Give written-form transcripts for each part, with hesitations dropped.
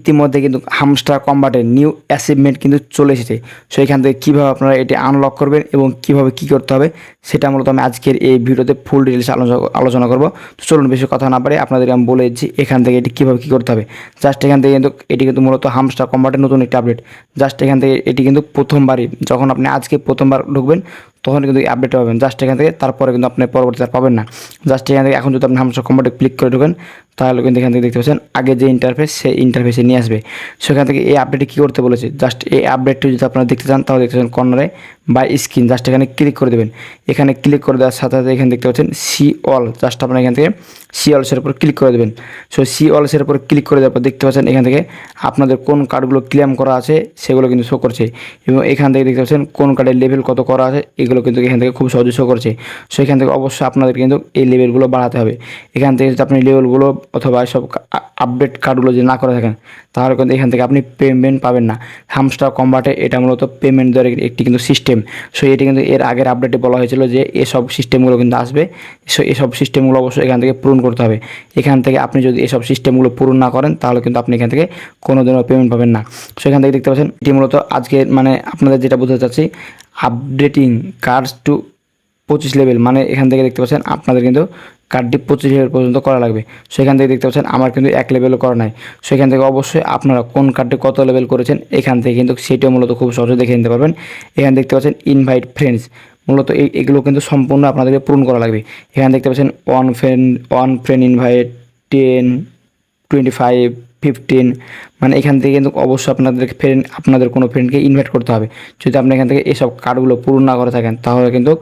ইতিমধ্যে কিন্তু hamster কম্বাটের new achievement কিন্তু চলে এসেছে। সো এখান থেকে কীভাবে আপনারা এটি আনলক করবেন এবং কীভাবে কী করতে হবে সেটা মূলত আমি আজকের এই ভিডিওতে ফুল ডিটেলস আলোচনা করব। তো চলুন বেশি কথা না পারে আপনাদেরকে আমি বলে দিচ্ছি এখান থেকে এটি কীভাবে কী করতে হবে। জাস্ট এখান থেকে কিন্তু এটি কিন্তু মূলত হামস্টার কম্বাটের নতুন একটি আপডেট। জাস্ট এখান থেকে এটি কিন্তু প্রথমবারই যখন আপনি আজকে প্রথমবার ঢুকবেন তখন কিন্তু এই আপডেটটা পাবেন জাস্ট এখান থেকে, তারপরে কিন্তু আপনি পরবর্তীতে পাবেন না। জাস্ট এখান থেকে এখন যদি আপনি হামস্টার কম্বাটে ক্লিক করে ঢুকেন তাহলে কিন্তু এখান থেকে দেখতে পাচ্ছেন আগে যে ইন্টারফেস সেই ইন্টারফেসে নিয়ে আসবে। সেখান থেকে এই আপডেটে কী করতে বলেছে, জাস্ট এই আপডেটটি যদি আপনারা দেখতে চান তাহলে দেখতে পাচ্ছেন কর্নারে বাই স্ক্রিন, জাস্ট এখানে ক্লিক করে দেবেন। এখানে ক্লিক করে দেওয়ার সাথে সাথে এখানে দেখতে পাচ্ছেন সি অল, জাস্ট আপনারা এখান থেকে সি অলসের উপর ক্লিক করে দেবেন। সো সি অলসের উপর ক্লিক করে দেওয়ার পর দেখতে পাচ্ছেন এখান থেকে আপনাদের কোন কার্ডগুলো ক্লেম করা আছে সেগুলো কিন্তু শো করছে এবং এখান থেকে দেখতে পাচ্ছেন কোন কার্ডের লেভেল কত করা আছে এগুলো কিন্তু এখান থেকে খুব সহজে শো করছে। সো এখান থেকে অবশ্যই আপনাদের কিন্তু এই লেভেলগুলো বাড়াতে হবে। এখান থেকে যদি আপনি লেভেলগুলো অথবা সব আপডেট কার্ডগুলো যদি না করে থাকেন তাহলে কিন্তু এখান থেকে আপনি পেমেন্ট পাবেন না। হামস্টার কম্বাটে এটা মূলত পেমেন্ট দেওয়ার একটি কিন্তু সিস্টেম। সো এটি কিন্তু এর আগের আপডেটে বলা হয়েছিল যে এসব সিস্টেমগুলো কিন্তু আসবে। সো এসব সিস্টেমগুলো অবশ্যই এখান থেকে পূরণ করতে হবে। এখান থেকে আপনি যদি এসব সিস্টেমগুলো পূরণ না করেন তাহলে কিন্তু আপনি এখান থেকে কোনো দিনও পেমেন্ট পাবেন না। সো এখান থেকে দেখতে পাচ্ছেন এটি মূলত আজকে মানে আপনাদের যেটা বোঝাতে চাচ্ছি আপডেটিং কার্ডস টু 25 লেভেল, মানে এখান থেকে দেখতে পাচ্ছেন আপনাদের কিন্তু কার্ডটি 25 লেভেল পর্যন্ত করা লাগবে। সেখান থেকে দেখতে পাচ্ছেন আমার কিন্তু 1 লেভেলও করা নাই। সেখান থেকে অবশ্যই আপনারা কোন কার্ডটি কত লেভেল করেছেন এখান থেকে কিন্তু সেটাও মূলত খুব সহজে দেখে নিতে পারবেন। এখানে দেখতে পাচ্ছেন ইনভাইট ফ্রেন্ডস, মূলত এগুলো কিন্তু সম্পূর্ণ আপনাদেরকে পূরণ করা লাগবে। এখানে দেখতে পাচ্ছেন ওয়ান ফ্রেন্ড ইনভাইট 10, 25, 15, মানে এখান থেকে কিন্তু অবশ্যই আপনাদের কোনো ফ্রেন্ডকে ইনভাইট করতে হবে। যদি আপনি এখান থেকে এসব কার্ডগুলো পূরণ না করে থাকেন তাহলে কিন্তু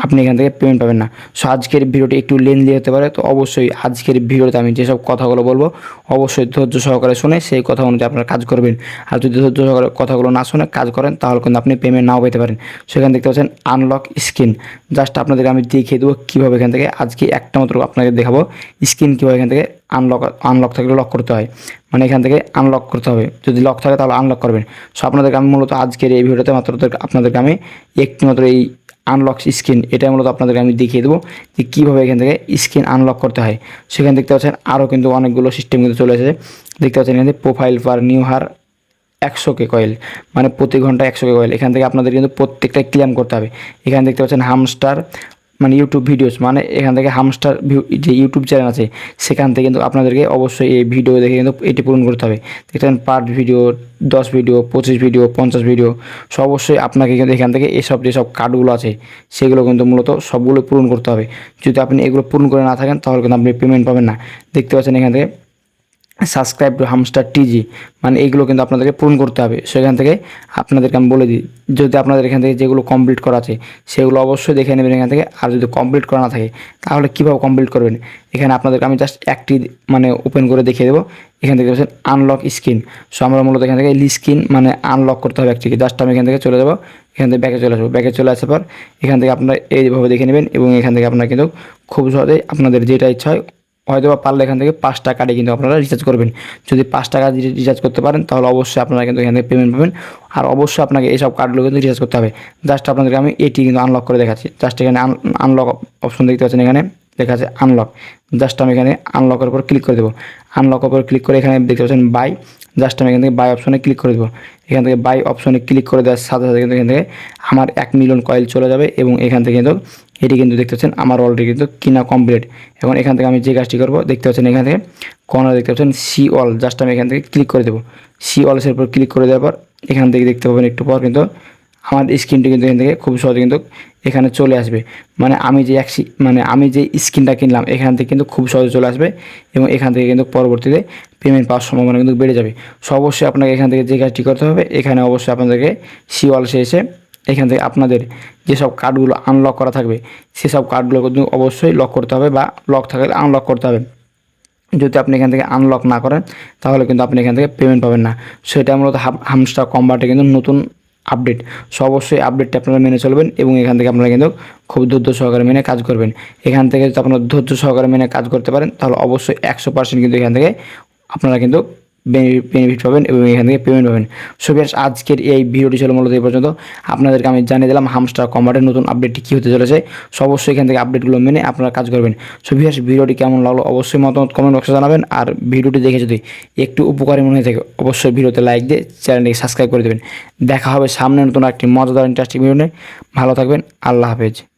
আপনি এখান থেকে পেমেন্ট পাবেন না। সো আজকের ভিডিওটি একটু লেন্দি হতে পারে, তো অবশ্যই আজকের ভিডিওতে আমি যেসব কথাগুলো বলবো অবশ্যই ধৈর্য সহকারে শুনে সেই কথা অনুযায়ী আপনারা কাজ করবেন। আর যদি ধৈর্য সহকারে কথাগুলো না শুনে কাজ করেন তাহলে কিন্তু আপনি পেমেন্ট নাও পেতে পারেন। সেখানে দেখতে পাচ্ছেন আনলক স্ক্রিন, জাস্ট আপনাদেরকে আমি দেখিয়ে দেবো কীভাবে এখান থেকে আজকে একটা মাত্র আপনাকে দেখাবো স্ক্রিন কীভাবে এখান থেকে আনলক থাকলে লক করতে হয়, মানে এখান থেকে আনলক করতে হবে। যদি লক থাকে তাহলে আনলক করবেন। সো আপনাদেরকে আমি মূলত আজকের এই ভিডিওতে মাত্র আপনাদেরকে আমি একটি মাত্র এই আনলক স্ক্রিন এটা মূলত আপনাদেরকে আমি দেখিয়ে দেবো যে কীভাবে এখান থেকে স্ক্রিন আনলক করতে হয়। সেখানে দেখতে পাচ্ছেন আরও কিন্তু অনেকগুলো সিস্টেম কিন্তু চলে এসেছে। দেখতে পাচ্ছেন এখানে প্রোফাইল পার নিউ হার 100K কয়েল, মানে প্রতি ঘন্টা 100K কয়েল এখান থেকে আপনাদের কিন্তু প্রত্যেকটাই ক্লেম করতে হবে। এখানে দেখতে পাচ্ছেন হামস্টার মানে ইউটিউব ভিডিওস, মানে এখান থেকে হামস্টার যে ইউটিউব চ্যানেল আছে সেখান থেকে কিন্তু আপনাদেরকে অবশ্যই এই ভিডিও দেখে কিন্তু এটি পূরণ করতে হবে। দেখতেন part video 10 video 25 video 50 video, so অবশ্যই আপনাকে কিন্তু এখান থেকে যেসব কার্ডগুলো আছে সেগুলো কিন্তু মূলত সবগুলো পূরণ করতে হবে। যদি আপনি এগুলো পূরণ করে না থাকেন তাহলে কিন্তু আপনি পেমেন্ট পাবেন না। দেখতে পাচ্ছেন এখান থেকে সাবস্ক্রাইব টু হামস্টার টিজি, মানে এইগুলো কিন্তু আপনাদেরকে পূরণ করতে হবে। সেখান থেকে আপনাদেরকে আমি বলে দিই যদি আপনাদের এখান থেকে যেগুলো কমপ্লিট করা আছে সেগুলো অবশ্যই দেখে নেবেন এখান থেকে। আর যদি কমপ্লিট করা না থাকে তাহলে কীভাবে কমপ্লিট করবেন এখানে আপনাদেরকে আমি জাস্ট একটি মানে ওপেন করে দেখিয়ে দেবো। এখান থেকে দেখছেন আনলক স্ক্রিন। সো আমরা মূলত এখান থেকে স্ক্রিন মানে আনলক করতে হবে একটি, জাস্ট আমি এখান থেকে চলে যাবো, এখান থেকে ব্যাকে চলে আসবো। ব্যাকে চলে আসার পর এখান থেকে আপনারা এইভাবে দেখে নেবেন এবং এখান থেকে আপনারা কিন্তু খুব সহজেই আপনাদের যেটা ইচ্ছা হয় হয়তো বা পারলে এখান থেকে 5 টাকাটি কিন্তু আপনারা রিচার্জ করবেন। যদি 5 টাকা রিচার্জ করতে পারেন তাহলে অবশ্যই আপনারা কিন্তু এখান থেকে পেমেন্ট পাবেন। আর অবশ্যই আপনাকে এইসব কার্ডগুলো কিন্তু রিচার্জ করতে হবে। জাস্ট আপনাদেরকে আমি এটি কিন্তু আনলক করে দেখাচ্ছি। জাস্ট এখানে আনলক অপশন দেখতে পাচ্ছেন, এখানে লেখা আছে আনলক। জাস্ট আমি এখানে আনলকের উপর ক্লিক করে দেবো। আনলকের উপর ক্লিক করে এখানে দেখতে পাচ্ছেন বাই, জাস্ট আমি এখান থেকে বাই অপশনে ক্লিক করে দেবো। এখান থেকে বাই অপশনে ক্লিক করে দেওয়ার সাথে সাথে কিন্তু এখান থেকে আমার 1 মিলিয়ন কয়েল চলে যাবে এবং এখান থেকে কিন্তু এটি কিন্তু দেখতে পাচ্ছেন আমার অলরেডি কিন্তু কিনা কমপ্লিট। এখন এখান থেকে আমি যে কাজটি করবো দেখতে পাচ্ছেন এখান থেকে কর্নারে দেখতে পাচ্ছেন সি অল, জাস্ট আমি এখান থেকে ক্লিক করে দেবো। সি অলসের উপর ক্লিক করে দেওয়ার পর এখান থেকে দেখতে পাবেন একটু পর কিন্তু আমার স্ক্রিনটি কিন্তু এখান থেকে খুব সহজে কিন্তু এখানে চলে আসবে। মানে আমি যে স্ক্রিনটা কিনলাম এখান থেকে কিন্তু খুব সহজে চলে আসবে এবং এখান থেকে কিন্তু পরবর্তীতে পেমেন্ট পাওয়ার সম্ভাবনা কিন্তু বেড়ে যাবে। সো অবশ্যই আপনাকে এখান থেকে যে কাজটি করতে হবে এখানে অবশ্যই আপনাদেরকে সি অলসে এসে এখান থেকে আপনাদের যেসব কার্ডগুলো আনলক করা থাকবে সেসব কার্ডগুলো কিন্তু অবশ্যই লক করতে হবে বা লক থাকলে আনলক করতে হবে। যদি আপনি এখান থেকে আনলক না করেন তাহলে কিন্তু আপনি এখান থেকে পেমেন্ট পাবেন না। সেটা মূলত হামস্টার কম্বাটে কিন্তু নতুন আপডেট। সো অবশ্যই আপডেটটা আপনারা মেনে চলবেন এবং এখান থেকে আপনারা কিন্তু খুব ধৈর্য সহকারে মেনে কাজ করবেন। এখান থেকে যদি আপনারা ধৈর্য সহকারে মেনে কাজ করতে পারেন তাহলে অবশ্যই 100% কিন্তু এখান থেকে আপনারা কিন্তু বেনিফিট পাবেন এবং এখান থেকে পেমেন্ট পাবেন। সো ভিউয়ার্স, আজকের এই ভিডিওটি ছিল মূলত এই পর্যন্ত। আপনাদেরকে আমি জানিয়ে দিলাম হামস্টার কম্বাটের নতুন আপডেটটি কী হতে চলেছে। সো অবশ্যই এখান থেকে আপডেটগুলো মেনে আপনারা কাজ করবেন। সো ভিউয়ার্স, ভিডিওটি কেমন লাগলো অবশ্যই মতামত কমেন্ট বক্সে জানাবেন। আর ভিডিওটি দেখে যদি একটু উপকারী মনে হয়ে থাকে অবশ্যই ভিডিওতে লাইক দিয়ে চ্যানেলটিকে সাবস্ক্রাইব করে দেবেন। দেখা হবে সামনে নতুন একটি মজাদার ইন্টারেস্টিং ভিডিও নিয়ে। ভালো থাকবেন। আল্লাহ হাফেজ।